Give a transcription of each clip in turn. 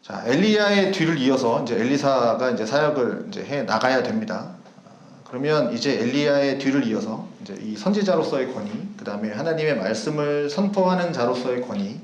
자, 엘리야의 뒤를 이어서 이제 엘리사가 이제 사역을 이제 해 나가야 됩니다. 그러면 이제 엘리야의 뒤를 이어서 이제 이 선지자로서의 권위, 그 다음에 하나님의 말씀을 선포하는 자로서의 권위,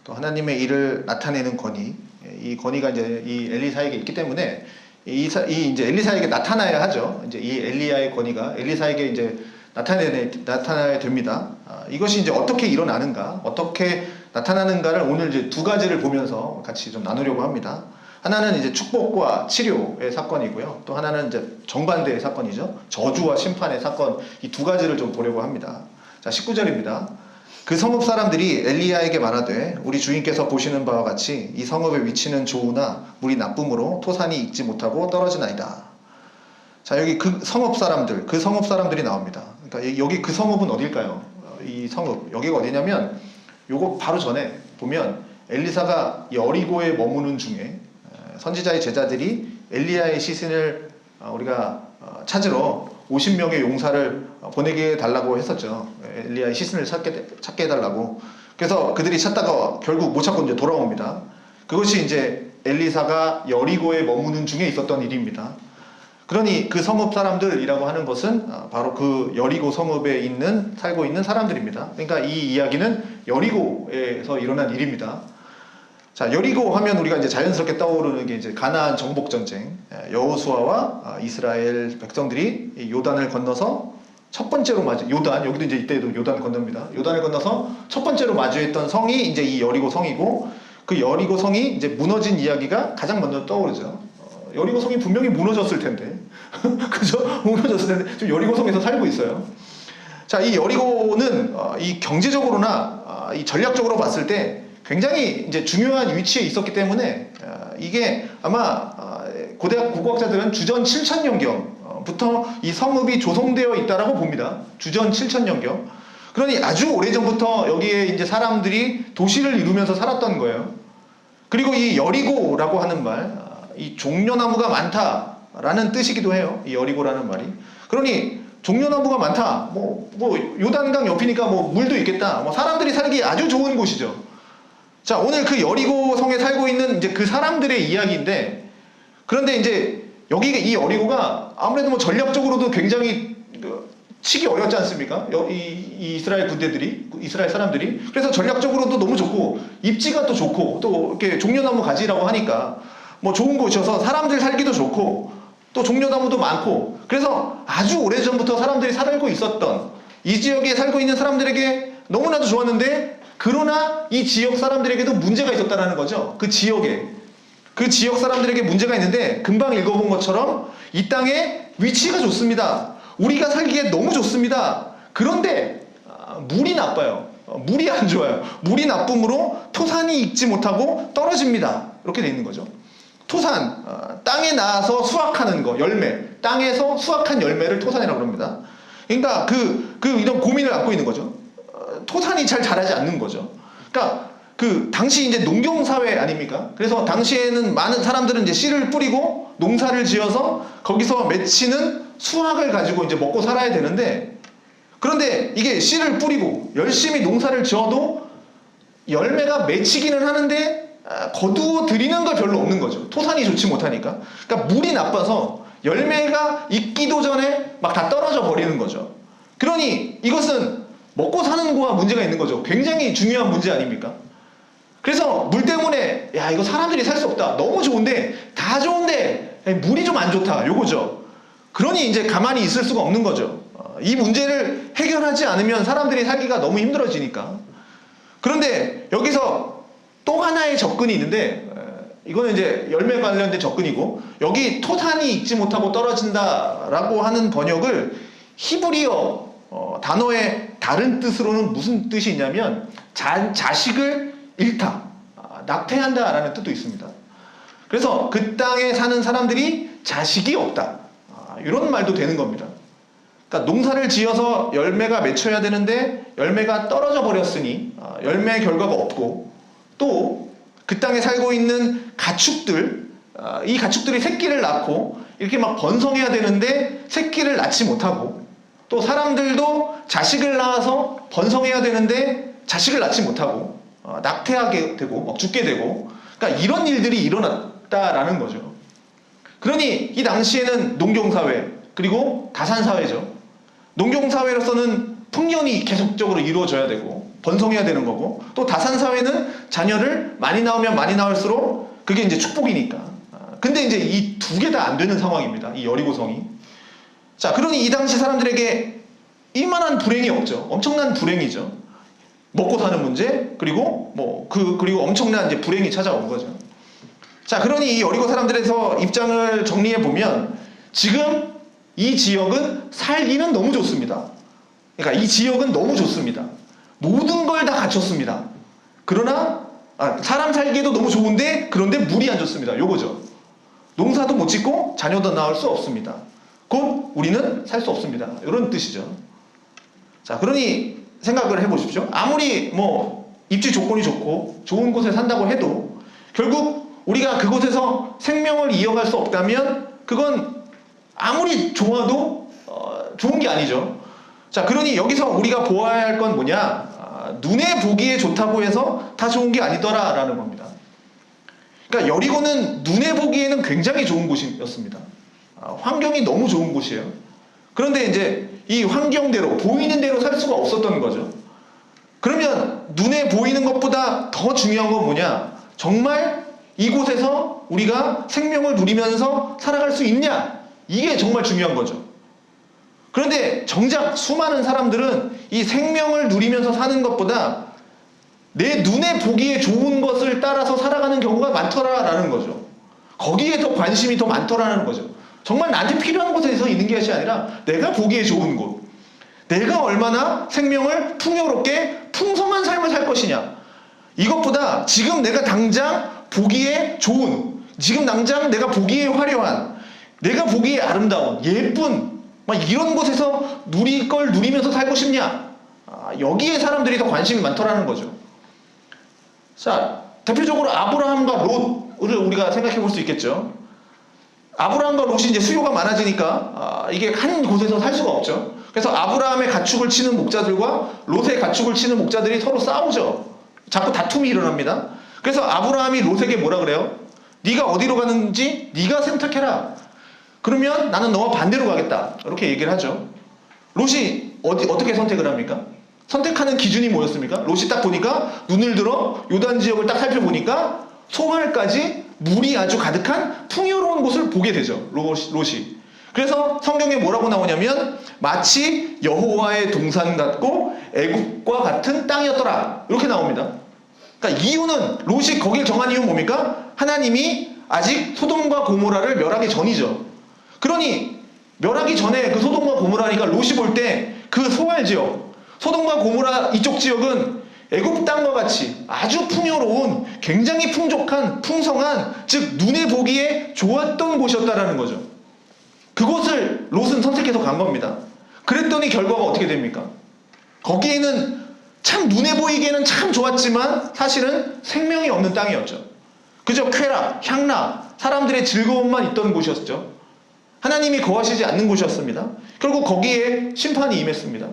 또 하나님의 일을 나타내는 권위, 이 권위가 이제 이 엘리사에게 있기 때문에 이 이제 엘리사에게 나타나야 하죠. 이제 이 엘리야의 권위가 엘리사에게 이제 나타나야 됩니다. 이것이 이제 어떻게 일어나는가, 어떻게 나타나는가를 오늘 이제 두 가지를 보면서 같이 좀 나누려고 합니다. 하나는 이제 축복과 치료의 사건이고요. 또 하나는 이제 정반대의 사건이죠. 저주와 심판의 사건, 이 두 가지를 좀 보려고 합니다. 자, 19절입니다. 그 성읍 사람들이 엘리야에게 말하되 우리 주인께서 보시는 바와 같이 이 성읍의 위치는 좋으나 물이 나쁨으로 토산이 익지 못하고 떨어지나이다. 자, 여기 그 성읍 사람들이 나옵니다. 그러니까 여기 그 성읍은 어딜까요? 이 성읍, 여기가 어디냐면 요거 바로 전에 보면 엘리사가 여리고에 머무는 중에 선지자의 제자들이 엘리야의 시신을 우리가 찾으러 50명의 용사를 보내게 해달라고 했었죠. 엘리야의 시신을 찾게 해달라고. 그래서 그들이 찾다가 결국 못 찾고 이제 돌아옵니다. 그것이 이제 엘리사가 여리고에 머무는 중에 있었던 일입니다. 그러니 그 성읍 사람들이라고 하는 것은 바로 그 여리고 성읍에 살고 있는 사람들입니다. 그러니까 이 이야기는 여리고에서 일어난 일입니다. 자, 여리고 하면 우리가 이제 자연스럽게 떠오르는 게 이제 가나안 정복 전쟁, 여호수아와 이스라엘 백성들이 요단을 건너서 첫 번째로 여기도 이제 이때도 요단 건넙니다. 요단을 건너서 첫 번째로 마주했던 성이 이제 이 여리고 성이고, 그 여리고 성이 이제 무너진 이야기가 가장 먼저 떠오르죠. 여리고 성이 분명히 무너졌을 텐데, 그죠? 무너졌을 텐데 지금 여리고 성에서 살고 있어요. 자, 이 여리고는 이 경제적으로나 이 전략적으로 봤을 때 굉장히 이제 중요한 위치에 있었기 때문에 이게 아마 고대학 국어학자들은 주전 7,000년경부터 이 성읍이 조성되어 있다라고 봅니다. 주전 7,000년경. 그러니 아주 오래전부터 여기에 이제 사람들이 도시를 이루면서 살았던 거예요. 그리고 이 여리고라고 하는 말, 이 종려나무가 많다라는 뜻이기도 해요. 이 여리고라는 말이. 그러니 종려나무가 많다. 뭐 요단강 옆이니까 뭐 물도 있겠다. 뭐 사람들이 살기 아주 좋은 곳이죠. 자, 오늘 그 여리고 성에 살고 있는 이제 그 사람들의 이야기인데, 그런데 이제 여기가 이 여리고가 아무래도 뭐 전략적으로도 굉장히 치기 어렵지 않습니까? 이 이스라엘 군대들이, 이스라엘 사람들이. 그래서 전략적으로도 너무 좋고, 입지가 또 좋고, 또 이렇게 종려나무 가지라고 하니까 뭐 좋은 곳이어서 사람들 살기도 좋고, 또 종려나무도 많고, 그래서 아주 오래전부터 사람들이 살고 있었던 이 지역에 살고 있는 사람들에게 너무나도 좋았는데, 그러나 이 지역 사람들에게도 문제가 있었다는 거죠. 그 지역 사람들에게 문제가 있는데, 금방 읽어본 것처럼 이 땅의 위치가 좋습니다. 우리가 살기에 너무 좋습니다. 그런데 물이 나빠요. 물이 안 좋아요. 물이 나쁨으로 토산이 익지 못하고 떨어집니다. 이렇게 돼 있는 거죠. 토산, 땅에 나와서 수확하는 거, 열매, 땅에서 수확한 열매를 토산이라고 합니다. 그러니까 이런 고민을 안고 있는 거죠. 토산이 잘 자라지 않는 거죠. 그러니까 당시 이제 농경사회 아닙니까? 그래서 당시에는 많은 사람들은 이제 씨를 뿌리고 농사를 지어서 거기서 맺히는 수확을 가지고 이제 먹고 살아야 되는데, 그런데 이게 씨를 뿌리고 열심히 농사를 지어도 열매가 맺히기는 하는데 거두어 들이는 거 별로 없는 거죠. 토산이 좋지 못하니까. 그러니까 물이 나빠서 열매가 익기도 전에 막 다 떨어져 버리는 거죠. 그러니 이것은 먹고 사는 거와 문제가 있는 거죠. 굉장히 중요한 문제 아닙니까? 그래서 물 때문에 야, 이거 사람들이 살 수 없다. 너무 좋은데, 다 좋은데 물이 좀 안 좋다. 요거죠. 그러니 이제 가만히 있을 수가 없는 거죠. 이 문제를 해결하지 않으면 사람들이 살기가 너무 힘들어지니까. 그런데 여기서 또 하나의 접근이 있는데, 이거는 이제 열매 관련된 접근이고, 여기 토산이 익지 못하고 떨어진다라고 하는 번역을 히브리어 단어의 다른 뜻으로는 무슨 뜻이 있냐면 자식을 잃다, 낙태한다 라는 뜻도 있습니다. 그래서 그 땅에 사는 사람들이 자식이 없다, 이런 말도 되는 겁니다. 그러니까 농사를 지어서 열매가 맺혀야 되는데 열매가 떨어져 버렸으니 열매 결과가 없고, 또 그 땅에 살고 있는 가축들, 이 가축들이 새끼를 낳고 이렇게 막 번성해야 되는데 새끼를 낳지 못하고, 또 사람들도 자식을 낳아서 번성해야 되는데 자식을 낳지 못하고 낙태하게 되고 막 죽게 되고, 그러니까 이런 일들이 일어났다라는 거죠. 그러니 이 당시에는 농경사회 그리고 다산사회죠. 농경사회로서는 풍년이 계속적으로 이루어져야 되고 번성해야 되는 거고, 또 다산사회는 자녀를 많이 낳으면 많이 낳을수록 그게 이제 축복이니까. 근데 이제 이 두 개 다 안 되는 상황입니다. 이 여리고성이. 자, 그러니 이 당시 사람들에게 이만한 불행이 없죠. 엄청난 불행이죠. 먹고 사는 문제, 그리고 그리고 엄청난 이제 불행이 찾아온 거죠. 자, 그러니 이 여리고 사람들에서 입장을 정리해 보면 지금 이 지역은 살기는 너무 좋습니다. 그러니까 이 지역은 너무 좋습니다. 모든 걸 다 갖췄습니다. 그러나 사람 살기에도 너무 좋은데 그런데 물이 안 좋습니다. 요거죠. 농사도 못 짓고 자녀도 낳을 수 없습니다. 곧 우리는 살 수 없습니다. 이런 뜻이죠. 자, 그러니 생각을 해보십시오. 아무리 입지 조건이 좋고 좋은 곳에 산다고 해도 결국 우리가 그곳에서 생명을 이어갈 수 없다면 그건 아무리 좋아도 좋은 게 아니죠. 자, 그러니 여기서 우리가 보아야 할 건 뭐냐? 눈에 보기에 좋다고 해서 다 좋은 게 아니더라라는 겁니다. 그러니까 여리고는 눈에 보기에는 굉장히 좋은 곳이었습니다. 환경이 너무 좋은 곳이에요. 그런데 이제 이 환경대로 보이는 대로 살 수가 없었던 거죠. 그러면 눈에 보이는 것보다 더 중요한 건 뭐냐? 정말 이곳에서 우리가 생명을 누리면서 살아갈 수 있냐? 이게 정말 중요한 거죠. 그런데 정작 수많은 사람들은 이 생명을 누리면서 사는 것보다 내 눈에 보기에 좋은 것을 따라서 살아가는 경우가 많더라라는 거죠. 거기에 더 관심이 더 많더라는 거죠. 정말 나한테 필요한 곳에서 있는 것이 아니라 내가 보기에 좋은 곳, 내가 얼마나 생명을 풍요롭게 풍성한 삶을 살 것이냐, 이것보다 지금 내가 당장 보기에 좋은, 지금 당장 내가 보기에 화려한, 내가 보기에 아름다운, 예쁜 이런 곳에서 누릴 걸 누리면서 살고 싶냐, 여기에 사람들이 더 관심이 많더라는 거죠. 자, 대표적으로 아브라함과 롯을 우리가 생각해 볼 수 있겠죠. 아브라함과 롯이 이제 수요가 많아지니까 이게 한 곳에서 살 수가 없죠. 그래서 아브라함의 가축을 치는 목자들과 롯의 가축을 치는 목자들이 서로 싸우죠. 자꾸 다툼이 일어납니다. 그래서 아브라함이 롯에게 뭐라 그래요? 네가 어디로 가는지 네가 선택해라. 그러면 나는 너와 반대로 가겠다. 이렇게 얘기를 하죠. 롯이 어떻게 선택을 합니까? 선택하는 기준이 뭐였습니까? 롯이 딱 보니까 눈을 들어 요단 지역을 딱 살펴보니까 소말까지 물이 아주 가득한 풍요로운 곳을 보게 되죠. 롯이. 그래서 성경에 뭐라고 나오냐면 마치 여호와의 동산 같고 애국과 같은 땅이었더라. 이렇게 나옵니다. 그러니까 이유는, 롯이 거길 정한 이유는 뭡니까? 하나님이 아직 소돔과 고모라를 멸하기 전이죠. 그러니 멸하기 전에 그 소돔과 고모라니까 롯이 볼 때 그 소알 지역, 소돔과 고모라 이쪽 지역은 애굽 땅과 같이 아주 풍요로운, 굉장히 풍족한, 풍성한, 즉 눈에 보기에 좋았던 곳이었다라는 거죠. 그곳을 롯은 선택해서 간 겁니다. 그랬더니 결과가 어떻게 됩니까? 거기에는 참 눈에 보이기에는 참 좋았지만 사실은 생명이 없는 땅이었죠. 그저 쾌락, 향락, 사람들의 즐거움만 있던 곳이었죠. 하나님이 거하시지 않는 곳이었습니다. 결국 거기에 심판이 임했습니다.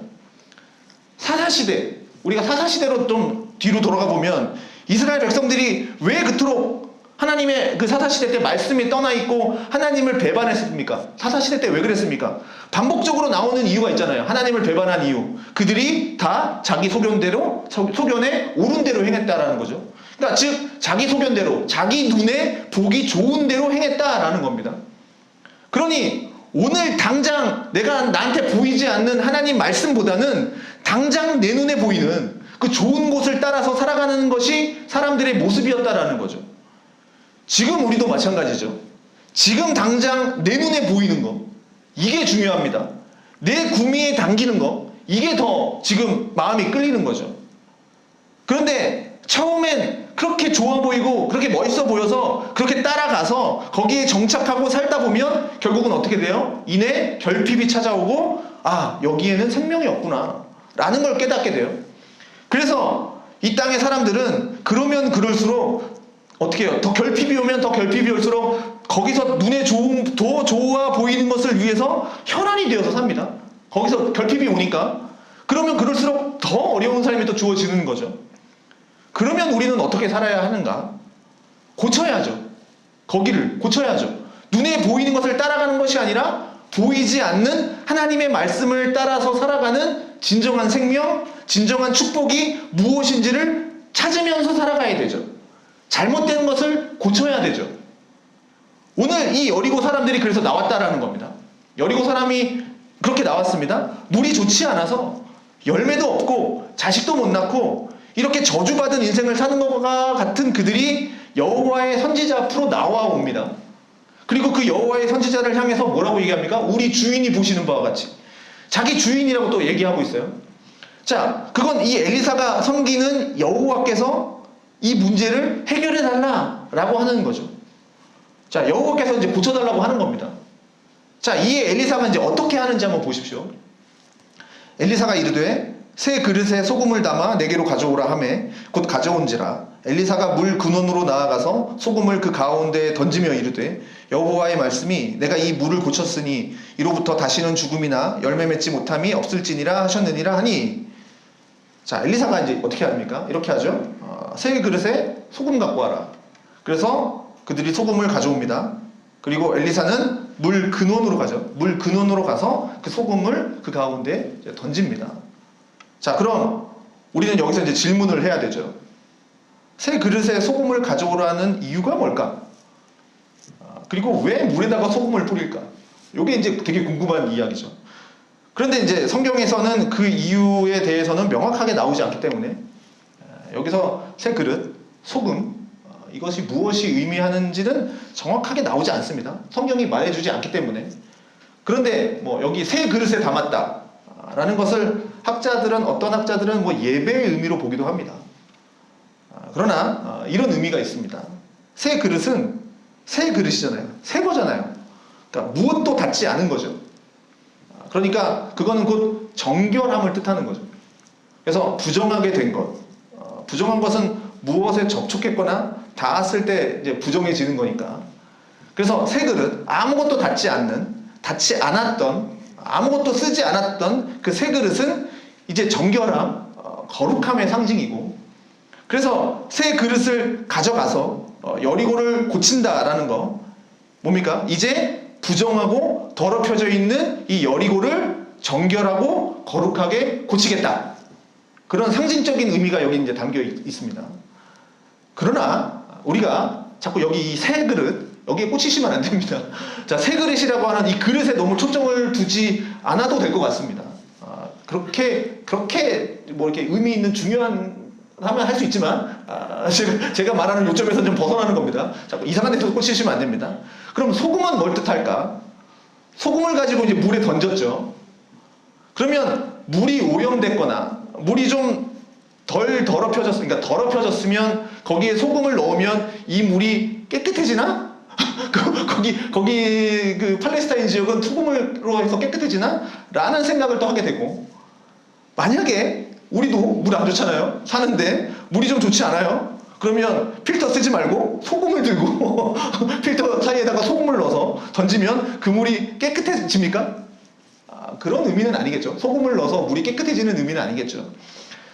사사시대, 우리가 사사시대로 좀 뒤로 돌아가 보면 이스라엘 백성들이 왜 그토록 하나님의 그 사사시대 때 말씀이 떠나 있고 하나님을 배반했습니까? 사사시대 때 왜 그랬습니까? 반복적으로 나오는 이유가 있잖아요. 하나님을 배반한 이유. 그들이 다 자기 소견에 옳은 대로 행했다라는 거죠. 그러니까 즉 자기 소견대로, 자기 눈에 보기 좋은 대로 행했다라는 겁니다. 그러니 오늘 당장 나한테 보이지 않는 하나님 말씀보다는 당장 내 눈에 보이는 그 좋은 곳을 따라서 살아가는 것이 사람들의 모습이었다라는 거죠. 지금 우리도 마찬가지죠. 지금 당장 내 눈에 보이는 거, 이게 중요합니다. 내 구미에 당기는 거, 이게 더 지금 마음이 끌리는 거죠. 그런데 처음엔 그렇게 좋아 보이고 그렇게 멋있어 보여서 그렇게 따라가서 거기에 정착하고 살다 보면 결국은 어떻게 돼요? 이내 결핍이 찾아오고 여기에는 생명이 없구나 라는 걸 깨닫게 돼요. 그래서 이 땅의 사람들은 그러면 그럴수록 어떻게 해요? 더 결핍이 오면 더 결핍이 올수록 거기서 눈에 더 좋아 보이는 것을 위해서 혈안이 되어서 삽니다. 거기서 결핍이 오니까. 그러면 그럴수록 더 어려운 삶이 또 주어지는 거죠. 그러면 우리는 어떻게 살아야 하는가? 고쳐야죠. 거기를 고쳐야죠. 눈에 보이는 것을 따라가는 것이 아니라 보이지 않는 하나님의 말씀을 따라서 살아가는 진정한 생명, 진정한 축복이 무엇인지를 찾으면서 살아가야 되죠. 잘못된 것을 고쳐야 되죠. 오늘 이 여리고 사람들이 그래서 나왔다라는 겁니다. 여리고 사람이 그렇게 나왔습니다. 물이 좋지 않아서 열매도 없고 자식도 못 낳고 이렇게 저주받은 인생을 사는 것과 같은 그들이 여호와의 선지자 앞으로 나와옵니다. 그리고 그 여호와의 선지자를 향해서 뭐라고 얘기합니까? 우리 주인이 보시는 바와 같이. 자기 주인이라고 또 얘기하고 있어요. 자, 그건 이 엘리사가 섬기는 여호와께서 이 문제를 해결해 달라라고 하는 거죠. 자, 여호와께서 이제 고쳐달라고 하는 겁니다. 자, 이에 엘리사가 이제 어떻게 하는지 한번 보십시오. 엘리사가 이르되 새 그릇에 소금을 담아 내게로 가져오라 하매 곧 가져온지라. 엘리사가 물 근원으로 나아가서 소금을 그 가운데에 던지며 이르되 여호와의 말씀이 내가 이 물을 고쳤으니 이로부터 다시는 죽음이나 열매 맺지 못함이 없을지니라 하셨느니라 하니. 자, 엘리사가 이제 어떻게 합니까? 이렇게 하죠. 새 그릇에 소금 갖고 와라. 그래서 그들이 소금을 가져옵니다. 그리고 엘리사는 물 근원으로 가죠. 물 근원으로 가서 그 소금을 그 가운데 던집니다. 자, 그럼 우리는 여기서 이제 질문을 해야 되죠. 새 그릇에 소금을 가져오라는 이유가 뭘까? 그리고 왜 물에다가 소금을 뿌릴까? 이게 이제 되게 궁금한 이야기죠. 그런데 이제 성경에서는 그 이유에 대해서는 명확하게 나오지 않기 때문에 여기서 새 그릇, 소금, 이것이 무엇이 의미하는지는 정확하게 나오지 않습니다. 성경이 말해주지 않기 때문에. 그런데 뭐 여기 새 그릇에 담았다라는 것을 어떤 학자들은 뭐 예배의 의미로 보기도 합니다. 그러나 이런 의미가 있습니다. 새 그릇은 새 그릇이잖아요. 새 거잖아요. 그러니까 무엇도 닿지 않은 거죠. 그러니까 그거는 곧 정결함을 뜻하는 거죠. 그래서 부정하게 된 것, 부정한 것은 무엇에 접촉했거나 닿았을 때 이제 부정해지는 거니까. 그래서 새 그릇, 아무것도 닿지 않았던, 아무것도 쓰지 않았던 그 새 그릇은 이제 정결함, 거룩함의 상징이고, 그래서 새 그릇을 가져가서 여리고를 고친다라는 거, 뭡니까? 이제 부정하고 더럽혀져 있는 이 여리고를 정결하고 거룩하게 고치겠다. 그런 상징적인 의미가 여기 이제 담겨 있습니다. 그러나 우리가 자꾸 여기 이 새 그릇, 여기에 꽂히시면 안 됩니다. 자, 새 그릇이라고 하는 이 그릇에 너무 초점을 두지 않아도 될 것 같습니다. 그렇게 뭐 이렇게 의미 있는 중요한 하면 할 수 있지만 제가 말하는 요점에서 좀 벗어나는 겁니다. 자꾸 이상한 데 꽂히시면 안 됩니다. 그럼 소금은 뭘 뜻할까? 소금을 가지고 이제 물에 던졌죠. 그러면 물이 오염됐거나 물이 좀 덜 더럽혀졌으니까 더럽혀졌으면 거기에 소금을 넣으면 이 물이 깨끗해지나? 거기 그 팔레스타인 지역은 소금으로 해서 깨끗해지나? 라는 생각을 또 하게 되고, 만약에 우리도 물 안 좋잖아요. 사는데 물이 좀 좋지 않아요. 그러면 필터 쓰지 말고 소금을 들고 필터 사이에다가 소금을 넣어서 던지면 그 물이 깨끗해집니까? 그런 의미는 아니겠죠. 소금을 넣어서 물이 깨끗해지는 의미는 아니겠죠.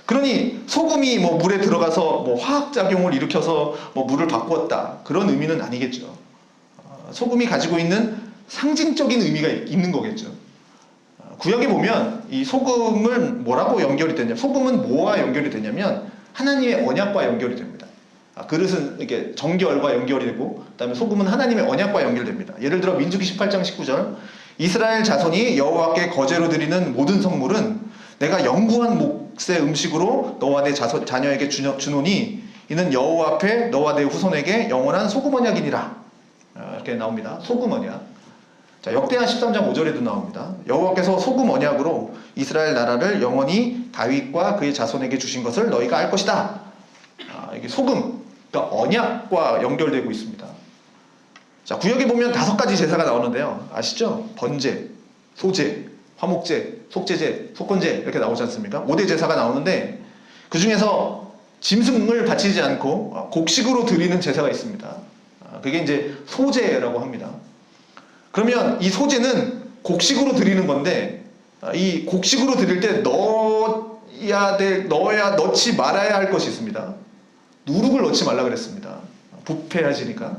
그러니 소금이 뭐 물에 들어가서 뭐 화학작용을 일으켜서 뭐 물을 바꾸었다, 그런 의미는 아니겠죠. 소금이 가지고 있는 상징적인 의미가 있는 거겠죠. 구약에 보면 이 소금은 뭐라고 연결이 되냐? 소금은 뭐와 연결이 되냐면 하나님의 언약과 연결이 됩니다. 그릇은 이렇게 정결과 연결이 되고, 그다음에 소금은 하나님의 언약과 연결됩니다. 예를 들어 민수기 18장 19절, 이스라엘 자손이 여호와께 거제로 드리는 모든 선물은 내가 영구한 몫의 음식으로 너와 내 자녀에게 주노니 이는 여호와 앞에 너와 내 후손에게 영원한 소금 언약이니라. 이렇게 나옵니다. 소금 언약. 자, 역대하 13장 5절에도 나옵니다. 여호와께서 소금 언약으로 이스라엘 나라를 영원히 다윗과 그의 자손에게 주신 것을 너희가 알 것이다. 이게 소금, 그러니까 언약과 연결되고 있습니다. 자, 구역에 보면 5가지 제사가 나오는데요. 아시죠? 번제, 소제, 화목제, 속제제, 속건제 이렇게 나오지 않습니까? 5대 제사가 나오는데 그 중에서 짐승을 바치지 않고 곡식으로 드리는 제사가 있습니다. 그게 이제 소제라고 합니다. 그러면 이 소제는 곡식으로 드리는 건데, 이 곡식으로 드릴 때 넣지 말아야 할 것이 있습니다. 누룩을 넣지 말라 그랬습니다. 부패하시니까.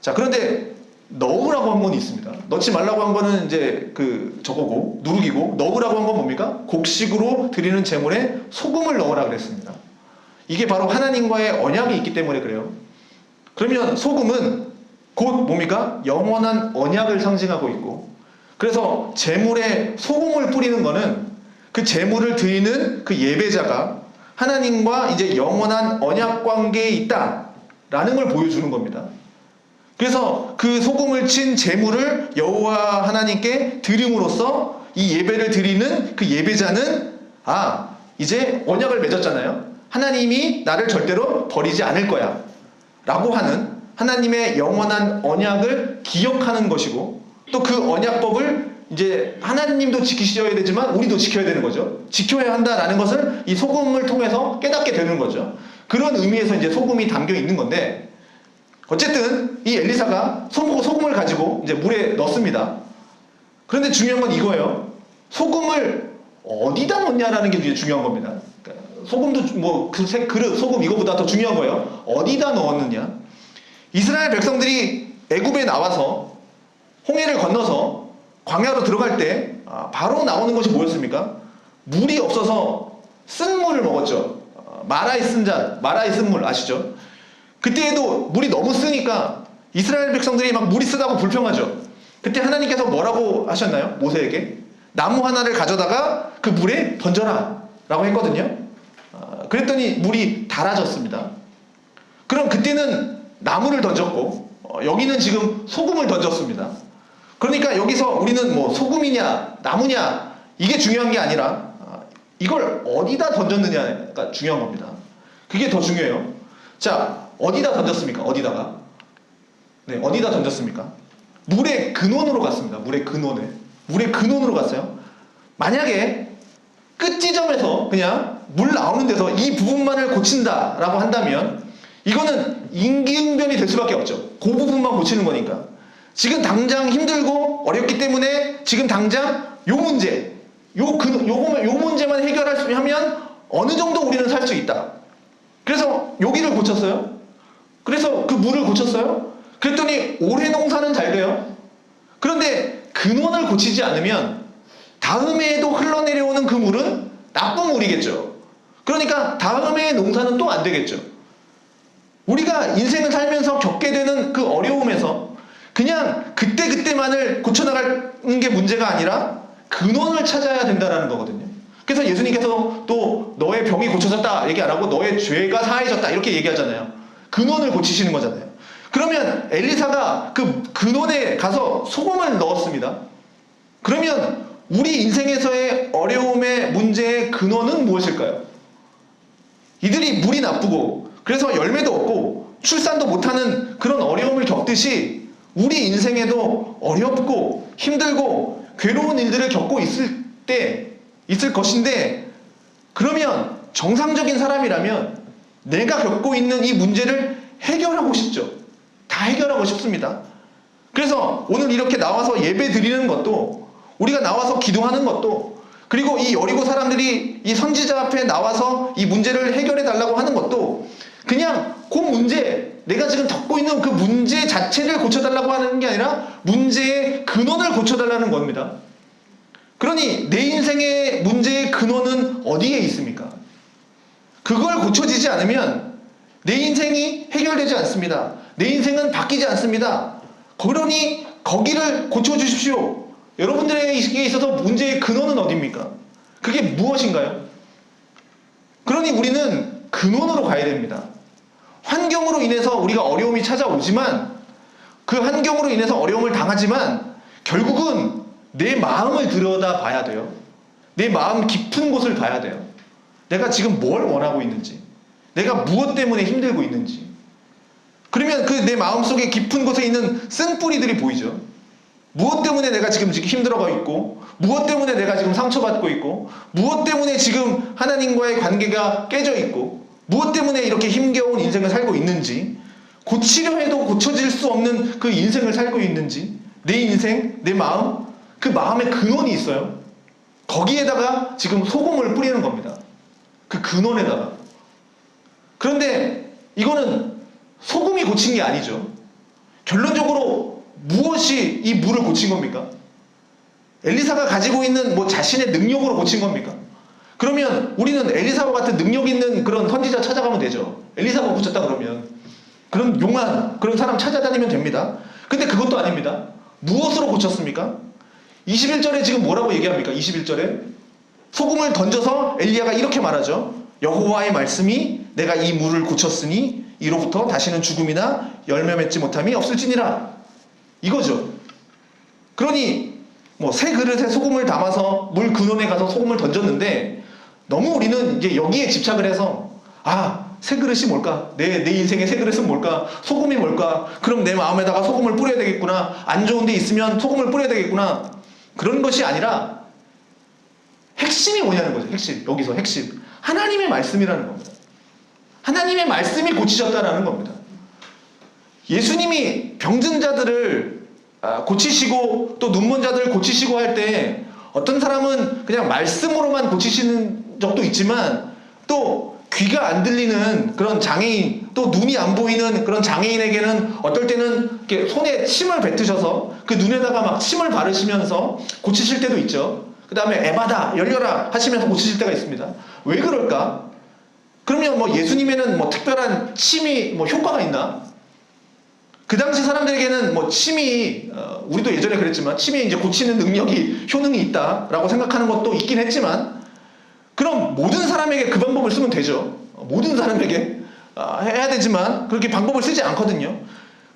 자, 그런데 넣으라고 한 건 있습니다. 넣지 말라고 한 거는 이제 저거고, 누룩이고, 넣으라고 한 건 뭡니까? 곡식으로 드리는 제물에 소금을 넣으라 그랬습니다. 이게 바로 하나님과의 언약이 있기 때문에 그래요. 그러면 소금은 곧 뭡니까? 영원한 언약을 상징하고 있고, 그래서 제물에 소금을 뿌리는 거는 그 제물을 드리는 그 예배자가 하나님과 이제 영원한 언약 관계에 있다라는 걸 보여주는 겁니다. 그래서 그 소금을 친 제물을 여호와 하나님께 드림으로써 이 예배를 드리는 그 예배자는 이제 언약을 맺었잖아요. 하나님이 나를 절대로 버리지 않을 거야 라고 하는 하나님의 영원한 언약을 기억하는 것이고, 또 그 언약법을 이제 하나님도 지키셔야 되지만 우리도 지켜야 되는 거죠. 지켜야 한다라는 것을 이 소금을 통해서 깨닫게 되는 거죠. 그런 의미에서 이제 소금이 담겨 있는 건데, 어쨌든 이 엘리사가 소금을 가지고 이제 물에 넣습니다. 그런데 중요한 건 이거예요. 소금을 어디다 넣냐라는 게 이제 중요한 겁니다. 그러니까 소금도 뭐 그릇 소금 이거보다 더 중요한 거예요. 어디다 넣었느냐. 이스라엘 백성들이 애굽에 나와서 홍해를 건너서 광야로 들어갈 때 바로 나오는 것이 뭐였습니까? 물이 없어서 쓴 물을 먹었죠. 마라의 쓴 물 아시죠? 그때에도 물이 너무 쓰니까 이스라엘 백성들이 막 물이 쓰다고 불평하죠. 그때 하나님께서 뭐라고 하셨나요? 모세에게 나무 하나를 가져다가 그 물에 던져라 라고 했거든요. 그랬더니 물이 달아졌습니다. 그럼 그때는 나무를 던졌고 여기는 지금 소금을 던졌습니다. 그러니까 여기서 우리는 뭐 소금이냐 나무냐 이게 중요한 게 아니라 이걸 어디다 던졌느냐가 중요한 겁니다. 그게 더 중요해요. 자, 어디다 던졌습니까? 어디다가? 네, 어디다 던졌습니까? 물의 근원으로 갔습니다. 물의 근원으로 갔어요. 만약에 끝 지점에서 그냥 물 나오는 데서 이 부분만을 고친다라고 한다면 이거는 임기응변이 될 수밖에 없죠. 그 부분만 고치는 거니까. 지금 당장 힘들고 어렵기 때문에 지금 당장 요 문제, 요 문제만 해결할 수 하면 어느 정도 우리는 살 수 있다. 그래서 여기를 고쳤어요. 그래서 그 물을 고쳤어요. 그랬더니 올해 농사는 잘 돼요. 그런데 근원을 고치지 않으면 다음 해에도 흘러내려오는 그 물은 나쁜 물이겠죠. 그러니까 다음 해의 농사는 또 안 되겠죠. 우리가 인생을 살면서 겪게 되는 그 어려움에서 그냥 그때그때만을 고쳐나가는 게 문제가 아니라 근원을 찾아야 된다는 거거든요. 그래서 예수님께서 또 너의 병이 고쳐졌다 얘기 안 하고 너의 죄가 사해졌다 이렇게 얘기하잖아요. 근원을 고치시는 거잖아요. 그러면 엘리사가 그 근원에 가서 소금을 넣었습니다. 그러면 우리 인생에서의 어려움의 문제의 근원은 무엇일까요? 이들이 물이 나쁘고 그래서 열매도 없고 출산도 못하는 그런 어려움을 겪듯이 우리 인생에도 어렵고 힘들고 괴로운 일들을 겪고 있을 것인데, 그러면 정상적인 사람이라면 내가 겪고 있는 이 문제를 해결하고 싶죠. 다 해결하고 싶습니다. 그래서 오늘 이렇게 나와서 예배 드리는 것도, 우리가 나와서 기도하는 것도, 그리고 이 여리고 사람들이 이 선지자 앞에 나와서 이 문제를 해결해 달라고 하는 것도 그냥 그 문제, 내가 지금 겪고 있는 그 문제 자체를 고쳐달라고 하는 게 아니라 문제의 근원을 고쳐달라는 겁니다. 그러니 내 인생의 문제의 근원은 어디에 있습니까? 그걸 고쳐지지 않으면 내 인생이 해결되지 않습니다. 내 인생은 바뀌지 않습니다. 그러니 거기를 고쳐주십시오. 여러분들에게 있어서 문제의 근원은 어디입니까? 그게 무엇인가요? 그러니 우리는 근원으로 가야 됩니다. 환경으로 인해서 우리가 어려움이 찾아오지만, 그 환경으로 인해서 어려움을 당하지만 결국은 내 마음을 들여다 봐야 돼요. 내 마음 깊은 곳을 봐야 돼요. 내가 지금 뭘 원하고 있는지, 내가 무엇 때문에 힘들고 있는지. 그러면 그 내 마음속에 깊은 곳에 있는 쓴뿌리들이 보이죠. 무엇 때문에 내가 지금 힘들어가 있고, 무엇 때문에 내가 지금 상처받고 있고, 무엇 때문에 지금 하나님과의 관계가 깨져 있고, 무엇 때문에 이렇게 힘겨운 인생을 살고 있는지, 고치려 해도 고쳐질 수 없는 그 인생을 살고 있는지, 내 인생, 내 마음, 그 마음의 근원이 있어요. 거기에다가 지금 소금을 뿌리는 겁니다. 그 근원에다가. 그런데 이거는 소금이 고친 게 아니죠. 결론적으로 무엇이 이 물을 고친 겁니까? 엘리사가 가지고 있는 뭐 자신의 능력으로 고친 겁니까? 그러면 우리는 엘리사와 같은 능력 있는 그런 선지자 찾아가면 되죠. 엘리사가 고쳤다 그러면 그런 용한 그런 사람 찾아다니면 됩니다. 근데 그것도 아닙니다. 무엇으로 고쳤습니까? 21절에 지금 뭐라고 얘기합니까? 21절에 소금을 던져서 엘리야가 이렇게 말하죠. 여호와의 말씀이 내가 이 물을 고쳤으니 이로부터 다시는 죽음이나 열매 맺지 못함이 없을지니라. 이거죠. 그러니 뭐 새 그릇에 소금을 담아서 물 근원에 가서 소금을 던졌는데 너무 우리는 이제 여기에 집착을 해서 새 그릇이 뭘까? 내 인생의 새 그릇은 뭘까? 소금이 뭘까? 그럼 내 마음에다가 소금을 뿌려야 되겠구나. 안 좋은 데 있으면 소금을 뿌려야 되겠구나. 그런 것이 아니라 핵심이 뭐냐는 거죠. 핵심. 여기서 핵심. 하나님의 말씀이라는 겁니다. 하나님의 말씀이 고치셨다라는 겁니다. 예수님이 병든 자들을 고치시고 또 눈먼 자들을 고치시고 할 때 어떤 사람은 그냥 말씀으로만 고치시는 적도 있지만 또 귀가 안 들리는 그런 장애인 또 눈이 안 보이는 그런 장애인에게는 어떨 때는 이렇게 손에 침을 뱉으셔서 그 눈에다가 막 침을 바르시면서 고치실 때도 있죠. 그 다음에 에바다 열려라 하시면서 고치실 때가 있습니다. 왜 그럴까? 그러면 뭐 예수님에는 뭐 특별한 침이 뭐 효과가 있나? 그 당시 사람들에게는 뭐 침이 우리도 예전에 그랬지만 침이 이제 고치는 능력이 효능이 있다라고 생각하는 것도 있긴 했지만 그럼 모든 사람에게 그 방법을 쓰면 되죠. 모든 사람에게 해야 되지만 그렇게 방법을 쓰지 않거든요.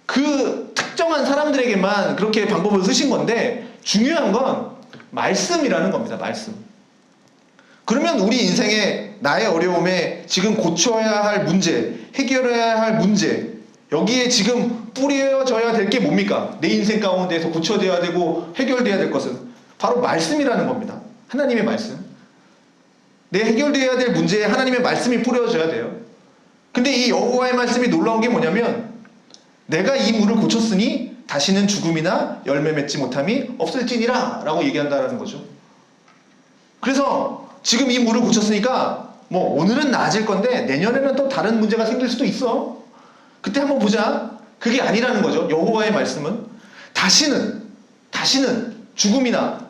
그 특정한 사람들에게만 그렇게 방법을 쓰신 건데 중요한 건 말씀이라는 겁니다. 말씀. 그러면 우리 인생에 나의 어려움에 지금 고쳐야 할 문제, 해결해야 할 문제 여기에 지금 뿌려져야 될 게 뭡니까? 내 인생 가운데에서 고쳐져야 되고 해결돼야 될 것은 바로 말씀이라는 겁니다. 하나님의 말씀. 내 해결돼야 될 문제에 하나님의 말씀이 뿌려져야 돼요. 근데 이 여호와의 말씀이 놀라운 게 뭐냐면 내가 이 물을 고쳤으니 다시는 죽음이나 열매 맺지 못함이 없을지니라 라고 얘기한다라는 거죠. 그래서 지금 이 물을 고쳤으니까 뭐 오늘은 나아질 건데 내년에는 또 다른 문제가 생길 수도 있어. 그때 한번 보자. 그게 아니라는 거죠. 여호와의 말씀은 다시는 죽음이나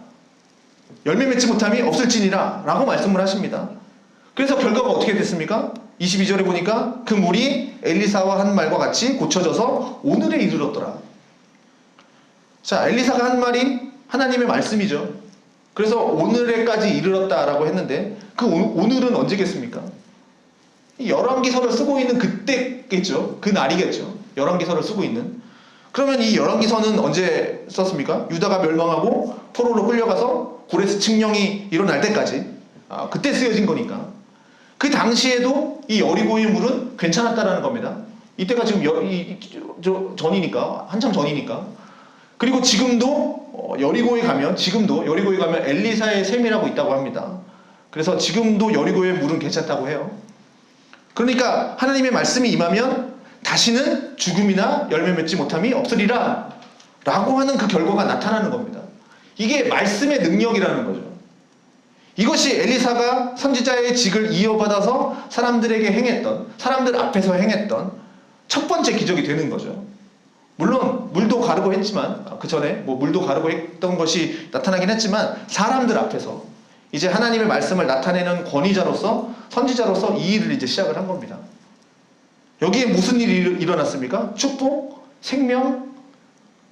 열매 맺지 못함이 없을지니라 라고 말씀을 하십니다. 그래서 결과가 어떻게 됐습니까? 22절에 보니까 그 물이 엘리사와 한 말과 같이 고쳐져서 오늘에 이르렀더라. 자, 엘리사가 한 말이 하나님의 말씀이죠. 그래서 오늘에까지 이르렀다라고 했는데 그 오늘은 언제겠습니까? 열왕기서를 쓰고 있는 그때겠죠. 그 날이겠죠. 열왕기서를 쓰고 있는. 그러면 이 열왕기서는 언제 썼습니까? 유다가 멸망하고 포로로 끌려가서 고레스 칙령이 일어날 때까지 그때 쓰여진 거니까. 그 당시에도 이 여리고의 물은 괜찮았다라는 겁니다. 이때가 지금 전이니까 한참 전이니까. 그리고 지금도 여리고에 가면 엘리사의 샘이라고 있다고 합니다. 그래서 지금도 여리고의 물은 괜찮다고 해요. 그러니까 하나님의 말씀이 임하면 다시는 죽음이나 열매 맺지 못함이 없으리라 라고 하는 그 결과가 나타나는 겁니다. 이게 말씀의 능력이라는 거죠. 이것이 엘리사가 선지자의 직을 이어받아서 사람들에게 행했던, 사람들 앞에서 행했던 첫 번째 기적이 되는 거죠. 물론 물도 가르고 했지만 그 전에 뭐 물도 가르고 했던 것이 나타나긴 했지만 사람들 앞에서 이제 하나님의 말씀을 나타내는 권위자로서 선지자로서 이 일을 이제 시작을 한 겁니다. 여기에 무슨 일이 일어났습니까? 축복, 생명,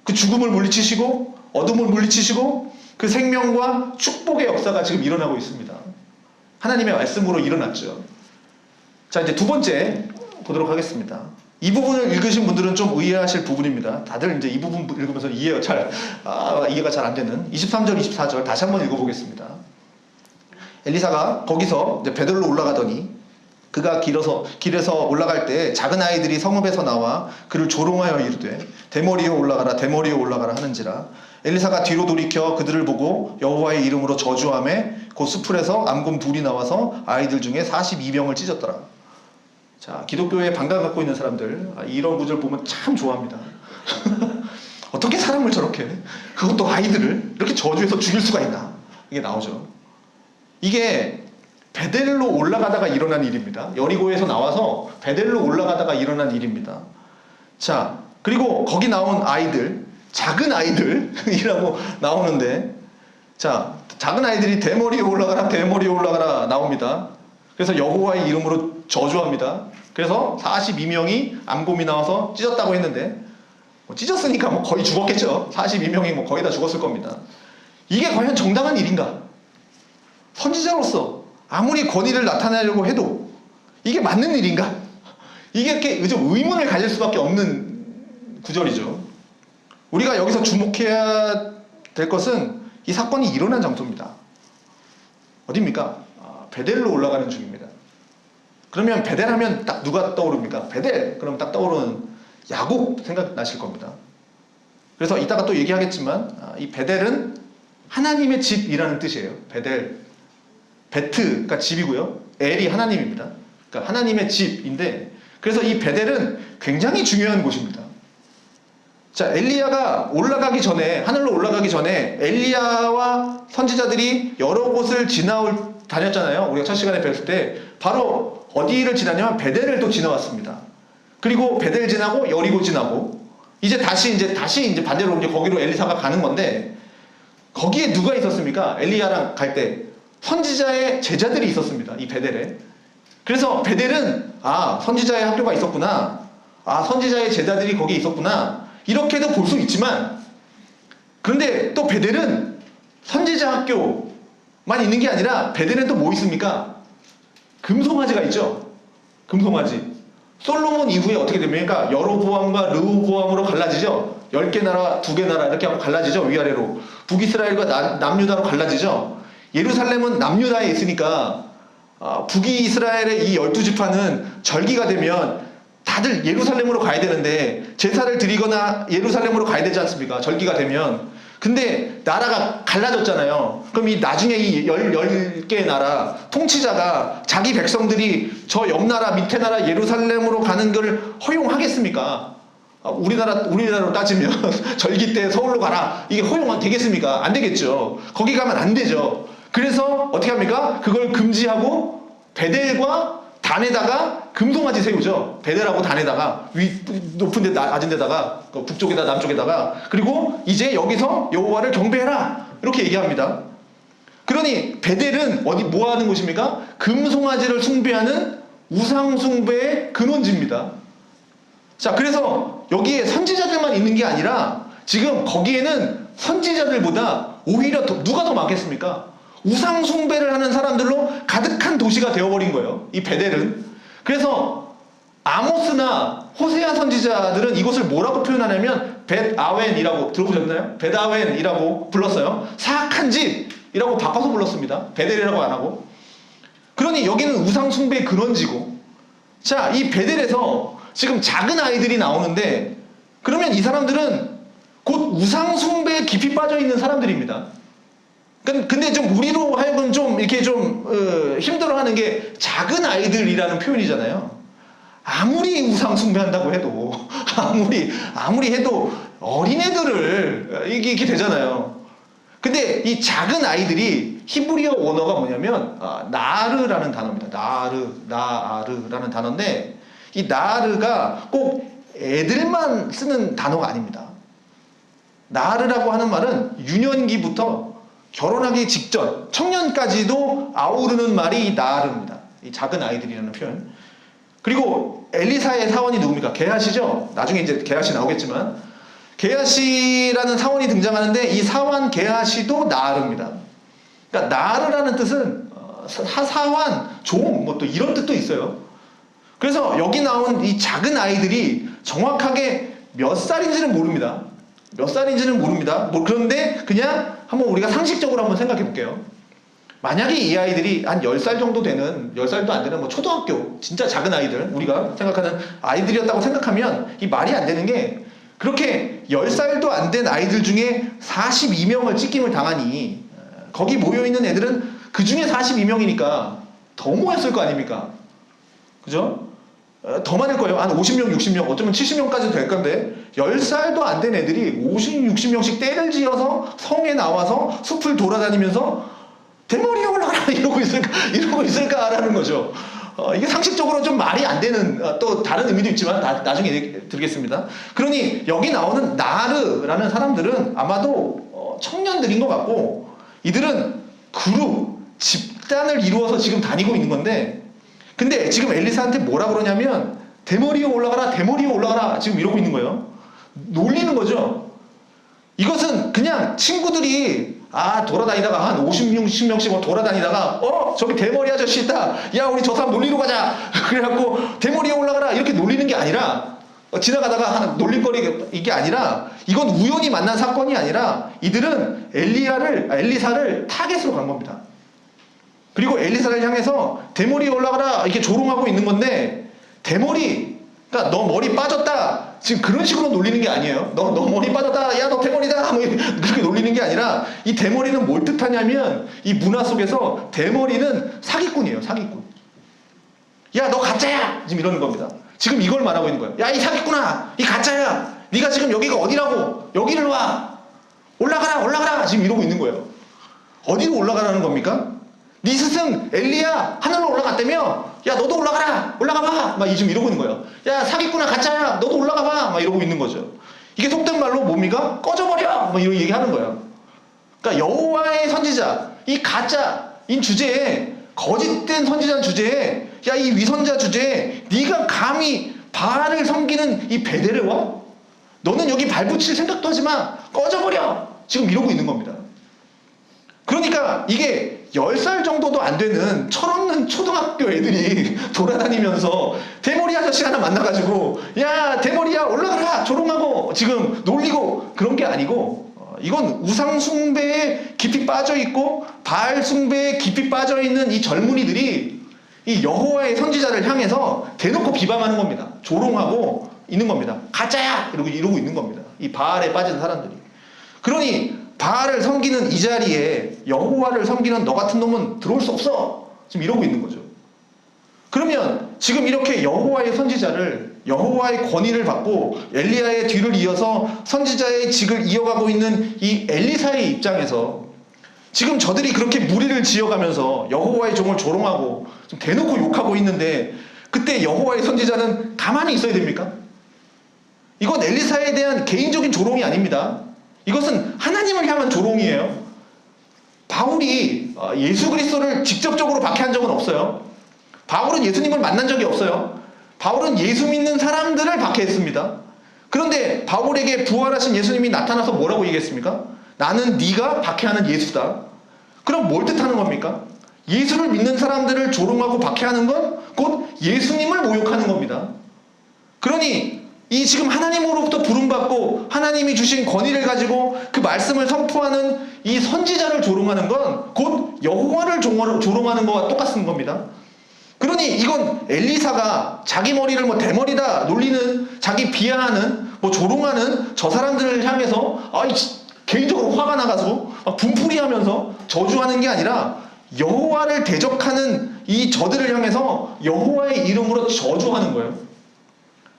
그 죽음을 물리치시고 어둠을 물리치시고 그 생명과 축복의 역사가 지금 일어나고 있습니다. 하나님의 말씀으로 일어났죠. 자, 이제 두 번째 보도록 하겠습니다. 이 부분을 읽으신 분들은 좀 의아하실 부분입니다. 다들 이제 이 부분 읽으면서 이해가 잘 안 되는 23절, 24절 다시 한번 읽어보겠습니다. 엘리사가 거기서 이제 베들로 올라가더니 그가 길에서 올라갈 때 작은 아이들이 성읍에서 나와 그를 조롱하여 이르되 대머리여 올라가라 대머리여 올라가라 하는지라. 엘리사가 뒤로 돌이켜 그들을 보고 여호와의 이름으로 저주하매 곧 수풀에서 암곰 둘이 나와서 아이들 중에 42명을 찢었더라. 자, 기독교에 반감 갖고 있는 사람들 이런 구절 보면 참 좋아합니다. 어떻게 사람을 저렇게 그것도 아이들을 이렇게 저주해서 죽일 수가 있나. 이게 나오죠. 이게 베델로 올라가다가 일어난 일입니다. 여리고에서 나와서 베델로 올라가다가 일어난 일입니다. 자, 그리고 거기 나온 아이들, 작은 아이들이라고 나오는데, 자, 작은 아이들이 대머리에 올라가라, 대머리에 올라가라 나옵니다. 그래서 여호와의 이름으로 저주합니다. 그래서 42명이 암곰이 나와서 찢었다고 했는데, 뭐 찢었으니까 뭐 거의 죽었겠죠. 42명이 뭐 거의 다 죽었을 겁니다. 이게 과연 정당한 일인가? 선지자로서 아무리 권위를 나타내려고 해도 이게 맞는 일인가? 이게 이렇게 좀 의문을 가질 수밖에 없는 구절이죠. 우리가 여기서 주목해야 될 것은 이 사건이 일어난 장소입니다. 어디입니까? 베델로 올라가는 중입니다. 그러면 베델 하면 딱 누가 떠오릅니까? 베델! 그럼 딱 떠오르는 야곱 생각나실 겁니다. 그래서 이따가 또 얘기하겠지만 이 베델은 하나님의 집이라는 뜻이에요. 베델. 베트가 집이고요. 엘이 하나님입니다. 그러니까 하나님의 집인데, 그래서 이 베델은 굉장히 중요한 곳입니다. 자, 엘리야가 올라가기 전에, 하늘로 올라가기 전에 엘리야와 선지자들이 여러 곳을 다녔잖아요. 우리가 첫 시간에 배웠을 때 바로 어디를 지나냐면 베델을 또 지나왔습니다. 그리고 베델 지나고 여리고 지나고 이제 다시 반대로 이제 거기로 엘리사가 가는 건데, 거기에 누가 있었습니까? 엘리야랑 갈 때 선지자의 제자들이 있었습니다. 이 베델에. 그래서 베델은 선지자의 학교가 있었구나, 선지자의 제자들이 거기에 있었구나, 이렇게도 볼 수 있지만, 그런데 또 베델은 선지자 학교만 있는 게 아니라 베델엔 또 뭐 있습니까? 금송아지가 있죠. 금송아지. 솔로몬 이후에 어떻게 됩니까? 여로보암과 르호보암으로 갈라지죠. 10개 나라, 2개 나라 이렇게 하고 갈라지죠. 위아래로. 북이스라엘과 남유다로 갈라지죠. 예루살렘은 남유다에 있으니까 북이스라엘의 이 12지파는 절기가 되면 다들 예루살렘으로 가야 되는데 제사를 드리거나 예루살렘으로 가야 되지 않습니까? 절기가 되면. 근데 나라가 갈라졌잖아요. 그럼 이 나중에 이 10개의 나라 통치자가 자기 백성들이 저 옆 나라 밑에 나라 예루살렘으로 가는 걸 허용하겠습니까? 우리나라로 따지면 절기 때 서울로 가라, 이게 허용되겠습니까? 안 되겠죠. 거기 가면 안 되죠. 그래서 어떻게 합니까? 그걸 금지하고 베델과 단에다가 금송아지 세우죠. 베델하고 단에다가 높은 데 낮은 데다가 북쪽에다 남쪽에다가, 그리고 이제 여기서 여호와를 경배해라 이렇게 얘기합니다. 그러니 베델은 뭐 하는 곳입니까? 금송아지를 숭배하는 우상 숭배의 근원지입니다. 자, 그래서 여기에 선지자들만 있는 게 아니라 지금 거기에는 선지자들보다 오히려 누가 더 많겠습니까? 우상 숭배를 하는 사람들로 가득한 도시가 되어버린 거예요, 이 베델은. 그래서 아모스나 호세아 선지자들은 이곳을 뭐라고 표현하냐면 벳아웬이라고 들어보셨나요? 벳아웬이라고 불렀어요. 사악한 집이라고 바꿔서 불렀습니다. 베델이라고 안 하고. 그러니 여기는 우상 숭배의 근원지고, 자, 이 베델에서 지금 작은 아이들이 나오는데, 그러면 이 사람들은 곧 우상 숭배에 깊이 빠져 있는 사람들입니다. 근데 좀 우리로 하여금 좀 이렇게 좀 힘들어하는 게 작은 아이들이라는 표현이잖아요. 아무리 우상 숭배한다고 해도 아무리 해도 어린애들을 이게 되잖아요. 근데 이 작은 아이들이 히브리어 원어가 뭐냐면 나르라는 단어입니다. 나르라는 단어인데, 이 나르가 꼭 애들만 쓰는 단어가 아닙니다. 나르라고 하는 말은 유년기부터 결혼하기 직전 청년까지도 아우르는 말이 이 나르입니다. 이 작은 아이들이라는 표현. 그리고 엘리사의 사원이 누굽니까? 게하시죠. 나중에 이제 게하시 나오겠지만 게하시라는 사원이 등장하는데, 이 사원 게하시도 나르입니다. 그러니까 나르라는 뜻은 사환, 종, 뭐 또 이런 뜻도 있어요. 그래서 여기 나온 이 작은 아이들이 정확하게 몇 살인지는 모릅니다. 그런데 그냥 한번 우리가 상식적으로 한번 생각해 볼게요. 만약에 이 아이들이 한 10살 정도 되는, 10살도 안 되는 뭐 초등학교, 진짜 작은 아이들, 우리가 생각하는 아이들이었다고 생각하면 이 말이 안 되는 게, 그렇게 10살도 안 된 아이들 중에 42명을 찢김을 당하니 거기 모여있는 애들은 그 중에 42명이니까 더 모였을 거 아닙니까? 그죠? 더 많을 거예요. 한 50명, 60명, 어쩌면 70명까지도 될 건데 10살도 안 된 애들이 50, 60명씩 떼를 지어서 성에 나와서 숲을 돌아다니면서 대머리에 올라가라 이러고 있을까라는 거죠. 이게 상식적으로 좀 말이 안 되는 또 다른 의미도 있지만 나중에 드리겠습니다. 그러니 여기 나오는 나르라는 사람들은 아마도 청년들인 것 같고 이들은 그룹, 집단을 이루어서 지금 다니고 있는 건데 근데 지금 엘리사한테 뭐라 그러냐면 대머리 위에 올라가라, 대머리 위에 올라가라 지금 이러고 있는 거예요. 놀리는 거죠. 이것은 그냥 친구들이 돌아다니다가 한 50명씩 돌아다니다가 저기 대머리 아저씨 있다. 야 우리 저 사람 놀리러 가자. 그래갖고 대머리에 올라가라 이렇게 놀리는 게 아니라 지나가다가 하는 놀림거리 이게 아니라 이건 우연히 만난 사건이 아니라 이들은 엘리사를 타겟으로 간 겁니다. 그리고 엘리사를 향해서 대머리에 올라가라 이렇게 조롱하고 있는 건데 그러니까 너 머리 빠졌다 지금 그런 식으로 놀리는 게 아니에요. 너 머리 빠졌다 야 너 대머리다 뭐 그렇게 놀리는 게 아니라 이 대머리는 뭘 뜻하냐면 이 문화 속에서 대머리는 사기꾼이에요. 사기꾼. 야 너 가짜야 지금 이러는 겁니다. 지금 이걸 말하고 있는 거예요. 야 이 사기꾼아 이 가짜야 네가 지금 여기가 어디라고 여기를 와 올라가라 지금 이러고 있는 거예요. 어디로 올라가라는 겁니까? 네 스승 엘리야 하늘로 올라갔다며 야 너도 올라가봐 막 지금 이러고 있는 거예요. 야 사기꾼아 가짜야 너도 올라가봐 막 이러고 있는 거죠. 이게 속된 말로 뭡니까? 꺼져버려 막 이런 얘기하는 거예요. 그러니까 여호와의 선지자 이 가짜인 주제에 거짓된 선지자 주제에 야 이 위선자 주제에 네가 감히 바알을 섬기는 이 베델에 와? 너는 여기 발붙일 생각도 하지마 꺼져버려 지금 이러고 있는 겁니다. 그러니까 이게 10살 정도도 안 되는 철없는 초등학교 애들이 돌아다니면서 대머리 아저씨 하나 만나가지고 야 대머리야 올라가라 조롱하고 지금 놀리고 그런 게 아니고 이건 우상 숭배에 깊이 빠져있고 바알 숭배에 깊이 빠져있는 이 젊은이들이 이 여호와의 선지자를 향해서 대놓고 비방하는 겁니다. 조롱하고 있는 겁니다. 가짜야 이러고 있는 겁니다. 이 바알에 빠진 사람들이. 그러니 바알을 섬기는 이 자리에 여호와를 섬기는 너 같은 놈은 들어올 수 없어. 지금 이러고 있는 거죠. 그러면 지금 이렇게 여호와의 선지자를 여호와의 권위를 받고 엘리야의 뒤를 이어서 선지자의 직을 이어가고 있는 이 엘리사의 입장에서 지금 저들이 그렇게 무리를 지어가면서 여호와의 종을 조롱하고 좀 대놓고 욕하고 있는데 그때 여호와의 선지자는 가만히 있어야 됩니까? 이건 엘리사에 대한 개인적인 조롱이 아닙니다. 이것은 하나님을 향한 조롱이에요. 바울이 예수 그리스도를 직접적으로 박해한 적은 없어요. 바울은 예수님을 만난 적이 없어요. 바울은 예수 믿는 사람들을 박해했습니다. 그런데 바울에게 부활하신 예수님이 나타나서 뭐라고 얘기했습니까? 나는 네가 박해하는 예수다. 그럼 뭘 뜻하는 겁니까? 예수를 믿는 사람들을 조롱하고 박해하는 건 곧 예수님을 모욕하는 겁니다. 그러니 이 지금 하나님으로부터 부름받고 하나님이 주신 권위를 가지고 그 말씀을 선포하는 이 선지자를 조롱하는 건 곧 여호와를 조롱하는 것과 똑같은 겁니다. 그러니 이건 엘리사가 자기 머리를 뭐 대머리다 놀리는 자기 비하하는 뭐 조롱하는 저 사람들을 향해서 개인적으로 화가 나가서 분풀이하면서 저주하는 게 아니라 여호와를 대적하는 이 저들을 향해서 여호와의 이름으로 저주하는 거예요.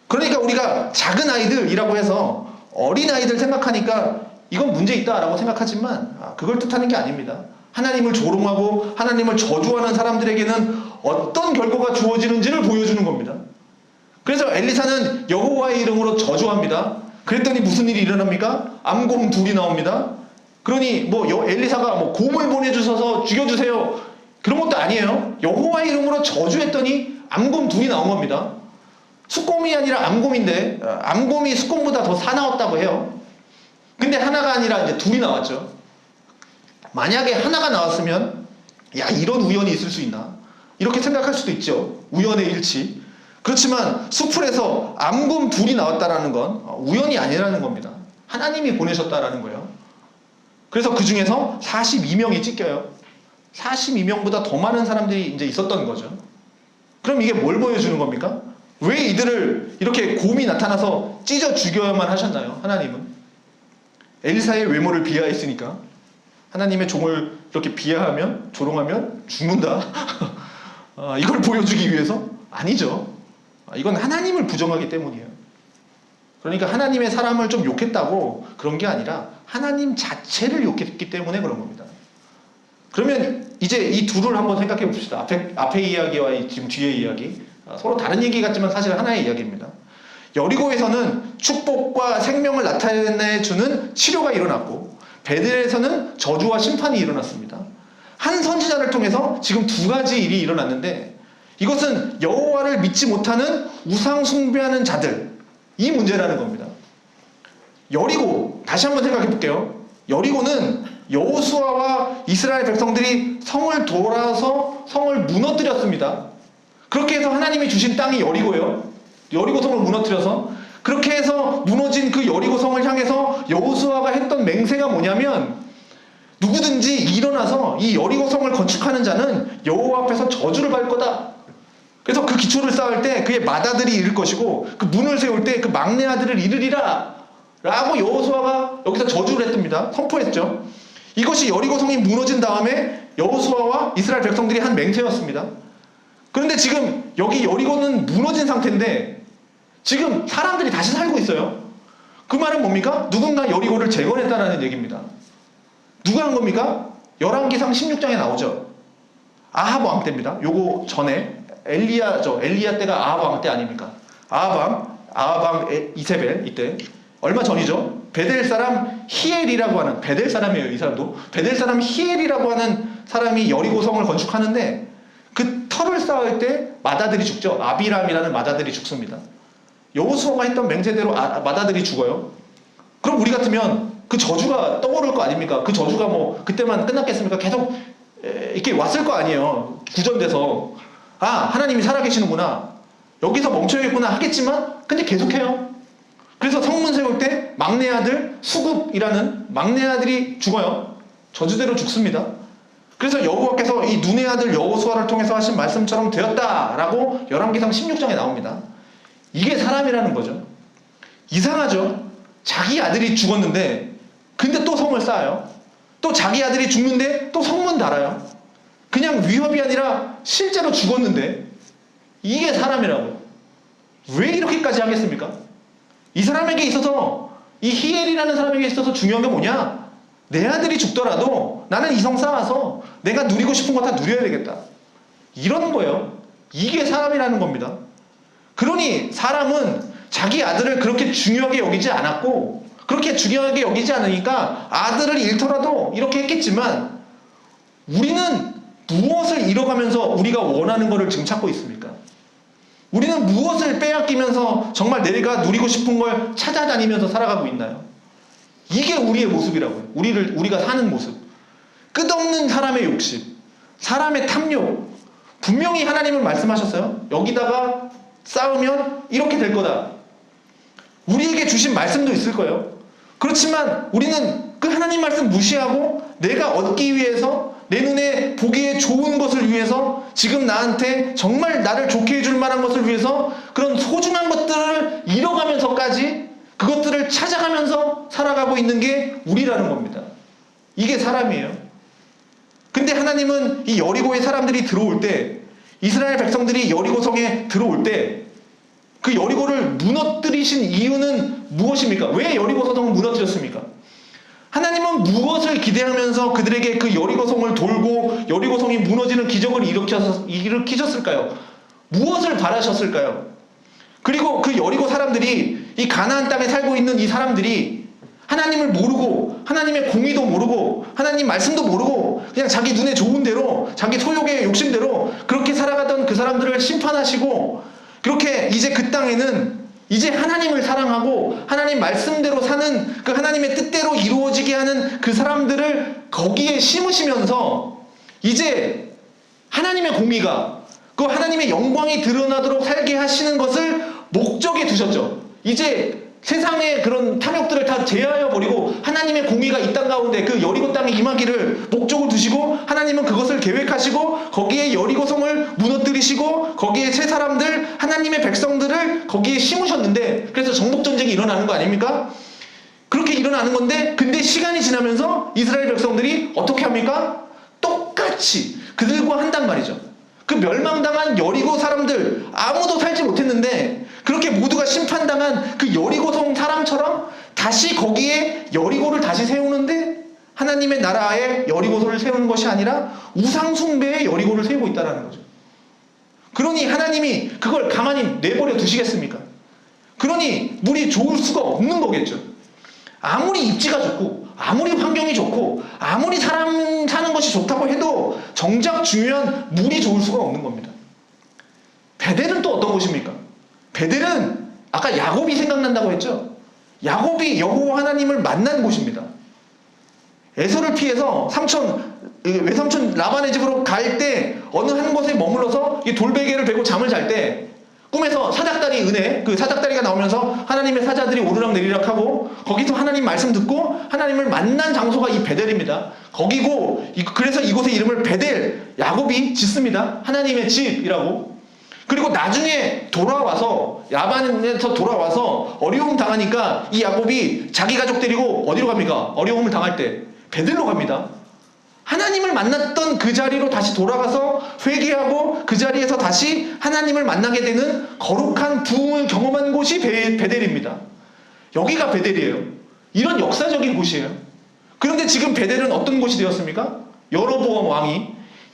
그러니까 우리가 작은 아이들이라고 해서 어린 아이들 생각하니까 이건 문제 있다라고 생각하지만 그걸 뜻하는 게 아닙니다. 하나님을 조롱하고 하나님을 저주하는 사람들에게는 어떤 결과가 주어지는지를 보여주는 겁니다. 그래서 엘리사는 여호와의 이름으로 저주합니다. 그랬더니 무슨 일이 일어납니까? 암곰 둘이 나옵니다. 그러니 엘리사가 곰을 보내주셔서 죽여주세요 그런 것도 아니에요. 여호와의 이름으로 저주했더니 암곰 둘이 나온 겁니다. 숫곰이 아니라 암곰인데 암곰이 숫곰보다 더 사나웠다고 해요. 근데 하나가 아니라 이제 둘이 나왔죠. 만약에 하나가 나왔으면 야 이런 우연이 있을 수 있나 이렇게 생각할 수도 있죠. 우연의 일치. 그렇지만 수풀에서 암곰 둘이 나왔다라는 건 우연이 아니라는 겁니다. 하나님이 보내셨다라는 거예요. 그래서 그 중에서 42명이 찢겨요. 42명보다 더 많은 사람들이 이제 있었던 거죠. 그럼 이게 뭘 보여주는 겁니까? 왜 이들을 이렇게 곰이 나타나서 찢어 죽여야만 하셨나요? 하나님은 엘리사의 외모를 비하했으니까 하나님의 종을 이렇게 비하하면 조롱하면 죽는다. 이걸 보여주기 위해서? 아니죠. 이건 하나님을 부정하기 때문이에요. 그러니까 하나님의 사람을 좀 욕했다고 그런 게 아니라 하나님 자체를 욕했기 때문에 그런 겁니다. 그러면 이제 이 둘을 한번 생각해 봅시다. 앞에 이야기와 지금 뒤의 이야기. 서로 다른 얘기 같지만 사실 하나의 이야기입니다. 여리고에서는 축복과 생명을 나타내주는 치료가 일어났고, 베델에서는 저주와 심판이 일어났습니다. 한 선지자를 통해서 지금 두 가지 일이 일어났는데, 이것은 여호와를 믿지 못하는 우상 숭배하는 자들, 이 문제라는 겁니다. 여리고, 다시 한번 생각해 볼게요. 여리고는 여호수아와 이스라엘 백성들이 성을 돌아서 성을 무너뜨렸습니다. 그렇게 해서 하나님이 주신 땅이 여리고예요. 여리고성을 무너뜨려서, 그렇게 해서 무너진 그 여리고성을 향해서 여호수아가 했던 맹세가 뭐냐면, 누구든지 일어나서 이 여리고성을 건축하는 자는 여호와 앞에서 저주를 받을 거다. 그래서 그 기초를 쌓을 때 그의 맏아들이 이를 것이고, 그 문을 세울 때 그 막내 아들을 이르리라 라고 여호수아가 여기서 저주를 했답니다. 선포했죠. 이것이 여리고성이 무너진 다음에 여호수아와 이스라엘 백성들이 한 맹세였습니다. 그런데 지금 여기 여리고는 무너진 상태인데 지금 사람들이 다시 살고 있어요. 그 말은 뭡니까? 누군가 여리고를 재건했다는 얘기입니다. 누가 한 겁니까? 열왕기상 16장에 나오죠. 아합 왕 때입니다. 요거 전에 엘리야 때가 아합 왕 때 아닙니까? 아합 왕 이세벨 이때 얼마 전이죠. 베델 사람 히엘이라고 하는, 베델 사람이에요 이 사람도. 베델 사람 히엘이라고 하는 사람이 여리고성을 건축하는데, 그 터를 쌓을 때 맏아들이 죽죠. 아비람이라는 맏아들이 죽습니다. 여호수아가 했던 맹세대로 맏아들이 죽어요. 그럼 우리 같으면 그 저주가 떠오를 거 아닙니까? 그 저주가 뭐 그때만 끝났겠습니까? 계속 이렇게 왔을 거 아니에요. 구전돼서 하나님이 살아계시는구나, 여기서 멈춰야겠구나 하겠지만, 근데 계속해요. 그래서 성문 세울 때 막내 아들 수굽이라는 막내 아들이 죽어요. 저주대로 죽습니다. 그래서 여호와께서 이 눈의 아들 여호수아를 통해서 하신 말씀처럼 되었다라고 열왕기상 16장에 나옵니다. 이게 사람이라는 거죠. 이상하죠. 자기 아들이 죽었는데 근데 또 성을 쌓아요. 또 자기 아들이 죽는데 또 성문 달아요. 그냥 위협이 아니라 실제로 죽었는데, 이게 사람이라고요. 왜 이렇게까지 하겠습니까? 이 사람에게 있어서, 이 히엘이라는 사람에게 있어서 중요한 게 뭐냐? 내 아들이 죽더라도 나는 이 성 쌓아서 내가 누리고 싶은 거 다 누려야 되겠다, 이러는 거예요. 이게 사람이라는 겁니다. 그러니 사람은 자기 아들을 그렇게 중요하게 여기지 않았고, 그렇게 중요하게 여기지 않으니까 아들을 잃더라도 이렇게 했겠지만, 우리는 무엇을 잃어가면서 우리가 원하는 것을 지금 찾고 있습니까? 우리는 무엇을 빼앗기면서 정말 내가 누리고 싶은 걸 찾아다니면서 살아가고 있나요? 이게 우리의 모습이라고요. 우리가 사는 모습. 끝없는 사람의 욕심, 사람의 탐욕. 분명히 하나님은 말씀하셨어요. 여기다가 쌓으면 이렇게 될 거다. 우리에게 주신 말씀도 있을 거예요. 그렇지만 우리는 그 하나님 말씀 무시하고 내가 얻기 위해서, 내 눈에 보기에 좋은 것을 위해서, 지금 나한테 정말 나를 좋게 해줄 만한 것을 위해서 그런 소중한 것들을 잃어가면서까지 그것들을 찾아가면서 살아가고 있는 게 우리라는 겁니다. 이게 사람이에요. 근데 하나님은 이 여리고의 사람들이 들어올 때, 이스라엘 백성들이 여리고성에 들어올 때 그 여리고를 무너뜨리신 이유는 무엇입니까? 왜 여리고성을 무너뜨렸습니까? 하나님은 무엇을 기대하면서 그들에게 그 여리고성을 돌고 여리고성이 무너지는 기적을 일으키셨을까요? 무엇을 바라셨을까요? 그리고 그 여리고 사람들이, 이 가나안 땅에 살고 있는 이 사람들이 하나님을 모르고, 하나님의 공의도 모르고, 하나님 말씀도 모르고 그냥 자기 눈에 좋은 대로, 자기 소욕의 욕심대로 그렇게 살아가던 그 사람들을 심판하시고, 그렇게 이제 그 땅에는 이제 하나님을 사랑하고 하나님 말씀대로 사는, 그 하나님의 뜻대로 이루어지게 하는 그 사람들을 거기에 심으시면서 이제 하나님의 공의가, 그 하나님의 영광이 드러나도록 살게 하시는 것을 목적에 두셨죠. 이제 세상의 그런 탐욕들을 다 제하여 버리고 하나님의 공의가 이 땅 가운데, 그 여리고 땅에 임하기를 목적을 두시고, 하나님은 그것을 계획하시고 거기에 여리고성을 무너뜨리시고 거기에 새 사람들, 하나님의 백성들을 거기에 심으셨는데, 그래서 정복전쟁이 일어나는 거 아닙니까? 그렇게 일어나는 건데, 근데 시간이 지나면서 이스라엘 백성들이 어떻게 합니까? 똑같이 그들과 한단 말이죠. 그 멸망당한 여리고 사람들, 아무도 살지 못했는데 그렇게 모두가 심판당한 그 여리고성 사람처럼 다시 거기에 여리고를 다시 세우는데 하나님의 나라의 여리고를 세우는 것이 아니라 우상 숭배의 여리고를 세우고 있다는 거죠. 그러니 하나님이 그걸 가만히 내버려 두시겠습니까? 그러니 물이 좋을 수가 없는 거겠죠. 아무리 입지가 좋고 아무리 환경이 좋고 아무리 사람 사는 것이 좋다고 해도 정작 주면 물이 좋을 수가 없는 겁니다. 베델은 또 어떤 곳입니까? 베델은 아까 야곱이 생각난다고 했죠. 야곱이 여호와 하나님을 만난 곳입니다. 에서를 피해서 외삼촌 라반의 집으로 갈 때 어느 한 곳에 머물러서 이 돌베개를 베고 잠을 잘 때 꿈에서 사닥다리 은혜, 그 사닥다리가 나오면서 하나님의 사자들이 오르락 내리락 하고 거기서 하나님 말씀 듣고 하나님을 만난 장소가 이 베델입니다. 거기고 그래서 이곳의 이름을 베델, 야곱이 짓습니다. 하나님의 집이라고. 그리고 나중에 돌아와서 야반에서 돌아와서 어려움 당하니까 이 야곱이 자기 가족 데리고 어디로 갑니까? 어려움을 당할 때 베델로 갑니다. 하나님을 만났던 그 자리로 다시 돌아가서 회개하고 그 자리에서 다시 하나님을 만나게 되는 거룩한 부흥을 경험한 곳이 베델입니다. 여기가 베델이에요. 이런 역사적인 곳이에요. 그런데 지금 베델은 어떤 곳이 되었습니까? 여로보암 왕이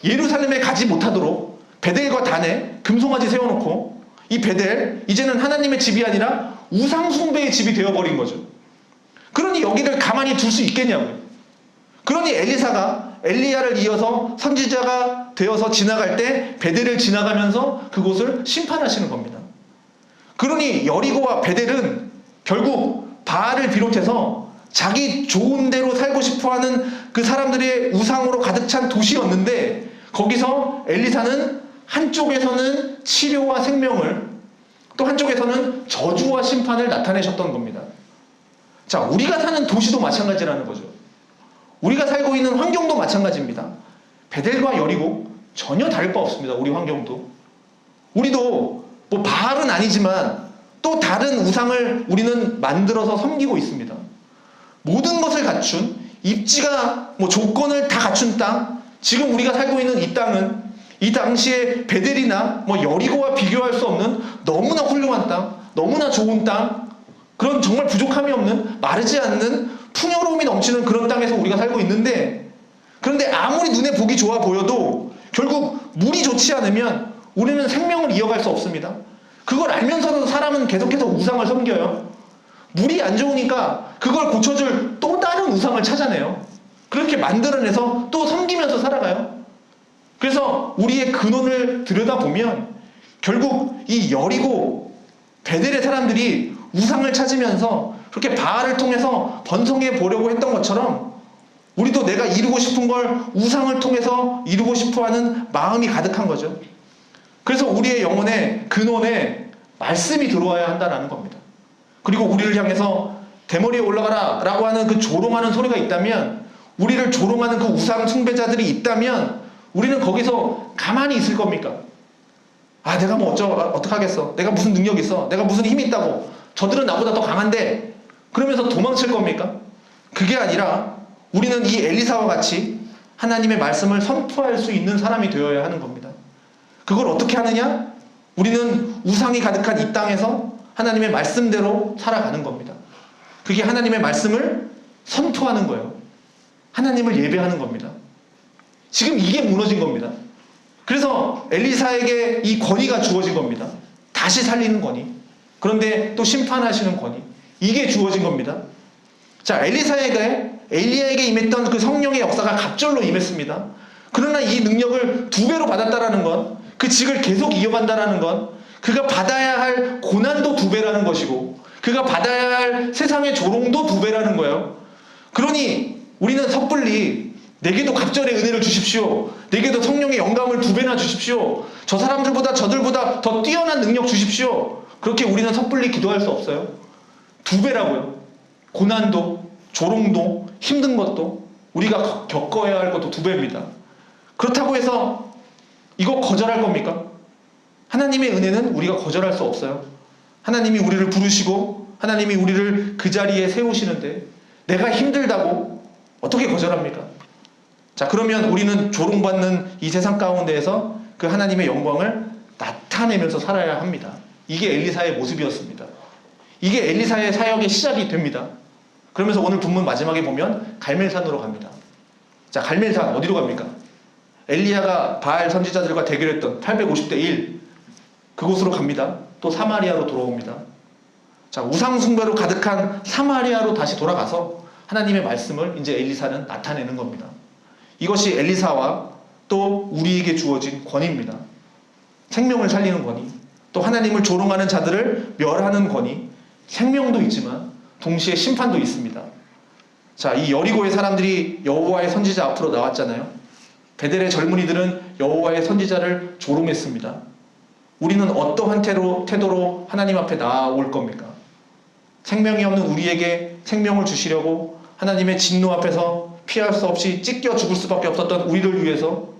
예루살렘에 가지 못하도록 베델과 단에 금송아지 세워놓고 이 베델 이제는 하나님의 집이 아니라 우상 숭배의 집이 되어버린 거죠. 그러니 여기를 가만히 둘 수 있겠냐고요. 그러니 엘리사가 엘리야를 이어서 선지자가 되어서 지나갈 때 베델을 지나가면서 그곳을 심판하시는 겁니다. 그러니 여리고와 베델은 결국 바알을 비롯해서 자기 좋은 대로 살고 싶어하는 그 사람들의 우상으로 가득 찬 도시였는데 거기서 엘리사는 한쪽에서는 치료와 생명을 또 한쪽에서는 저주와 심판을 나타내셨던 겁니다. 자, 우리가 사는 도시도 마찬가지라는 거죠. 우리가 살고 있는 환경도 마찬가지입니다. 베델과 여리고 전혀 다를 바 없습니다. 우리 환경도. 우리도 뭐 바알은 아니지만 또 다른 우상을 우리는 만들어서 섬기고 있습니다. 모든 것을 갖춘 입지가 뭐 조건을 다 갖춘 땅, 지금 우리가 살고 있는 이 땅은 이 당시에 베델이나 뭐 여리고와 비교할 수 없는 너무나 훌륭한 땅, 너무나 좋은 땅, 그런 정말 부족함이 없는 마르지 않는 풍요로움이 넘치는 그런 땅에서 우리가 살고 있는데 그런데 아무리 눈에 보기 좋아 보여도 결국 물이 좋지 않으면 우리는 생명을 이어갈 수 없습니다. 그걸 알면서도 사람은 계속해서 우상을 섬겨요. 물이 안 좋으니까 그걸 고쳐줄 또 다른 우상을 찾아내요. 그렇게 만들어내서 또 섬기면서 살아가요. 그래서 우리의 근원을 들여다보면 결국 이 여리고 베델의 사람들이 우상을 찾으면서 그렇게 바알을 통해서 번성해 보려고 했던 것처럼 우리도 내가 이루고 싶은 걸 우상을 통해서 이루고 싶어하는 마음이 가득한 거죠. 그래서 우리의 영혼의 근원에 말씀이 들어와야 한다는 겁니다. 그리고 우리를 향해서 대머리에 올라가라 라고 하는 그 조롱하는 소리가 있다면, 우리를 조롱하는 그 우상 숭배자들이 있다면 우리는 거기서 가만히 있을 겁니까? 아, 내가 뭐 어떡하겠어, 내가 무슨 능력이 있어, 내가 무슨 힘이 있다고, 저들은 나보다 더 강한데, 그러면서 도망칠 겁니까? 그게 아니라 우리는 이 엘리사와 같이 하나님의 말씀을 선포할 수 있는 사람이 되어야 하는 겁니다. 그걸 어떻게 하느냐? 우리는 우상이 가득한 이 땅에서 하나님의 말씀대로 살아가는 겁니다. 그게 하나님의 말씀을 선포하는 거예요. 하나님을 예배하는 겁니다. 지금 이게 무너진 겁니다. 그래서 엘리사에게 이 권위가 주어진 겁니다. 다시 살리는 권위, 그런데 또 심판하시는 권위, 이게 주어진 겁니다. 자, 엘리야에게 임했던 그 성령의 역사가 갑절로 임했습니다. 그러나 이 능력을 2배로 받았다라는 건, 그 직을 계속 이어간다라는 건, 그가 받아야 할 고난도 2배라는 것이고, 그가 받아야 할 세상의 조롱도 2배라는 거예요. 그러니 우리는 섣불리 내게도 갑절의 은혜를 주십시오, 내게도 성령의 영감을 2배나 주십시오, 저 사람들보다 저들보다 더 뛰어난 능력 주십시오, 그렇게 우리는 섣불리 기도할 수 없어요. 2배라고요. 고난도, 조롱도, 힘든 것도, 우리가 겪어야 할 것도 2배입니다. 그렇다고 해서 이거 거절할 겁니까? 하나님의 은혜는 우리가 거절할 수 없어요. 하나님이 우리를 부르시고 하나님이 우리를 그 자리에 세우시는데 내가 힘들다고 어떻게 거절합니까? 자, 그러면 우리는 조롱받는 이 세상 가운데에서 그 하나님의 영광을 나타내면서 살아야 합니다. 이게 엘리사의 모습이었습니다. 이게 엘리사의 사역의 시작이 됩니다. 그러면서 오늘 본문 마지막에 보면 갈멜산으로 갑니다. 자, 갈멜산 어디로 갑니까? 엘리야가 바알 선지자들과 대결했던 850대 1 그곳으로 갑니다. 또 사마리아로 돌아옵니다. 자, 우상숭배로 가득한 사마리아로 다시 돌아가서 하나님의 말씀을 이제 엘리사는 나타내는 겁니다. 이것이 엘리사와 또 우리에게 주어진 권위입니다. 생명을 살리는 권위, 또 하나님을 조롱하는 자들을 멸하는 권위, 생명도 있지만 동시에 심판도 있습니다. 자, 이 여리고의 사람들이 여호와의 선지자 앞으로 나왔잖아요. 베델의 젊은이들은 여호와의 선지자를 조롱했습니다. 우리는 어떠한 태도로 하나님 앞에 나올 겁니까? 생명이 없는 우리에게 생명을 주시려고 하나님의 진노 앞에서 피할 수 없이 찢겨 죽을 수밖에 없었던 우리를 위해서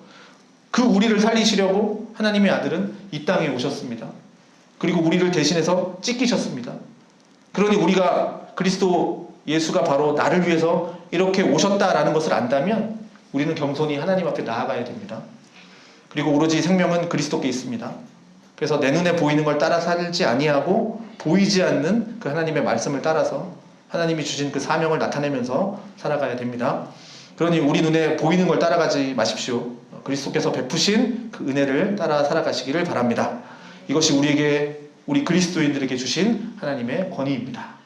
그 우리를 살리시려고 하나님의 아들은 이 땅에 오셨습니다. 그리고 우리를 대신해서 찢기셨습니다. 그러니 우리가 그리스도 예수가 바로 나를 위해서 이렇게 오셨다라는 것을 안다면 우리는 겸손히 하나님 앞에 나아가야 됩니다. 그리고 오로지 생명은 그리스도께 있습니다. 그래서 내 눈에 보이는 걸 따라 살지 아니하고 보이지 않는 그 하나님의 말씀을 따라서 하나님이 주신 그 사명을 나타내면서 살아가야 됩니다. 그러니 우리 눈에 보이는 걸 따라가지 마십시오. 그리스도께서 베푸신 그 은혜를 따라 살아가시기를 바랍니다. 이것이 우리 그리스도인들에게 주신 하나님의 권위입니다.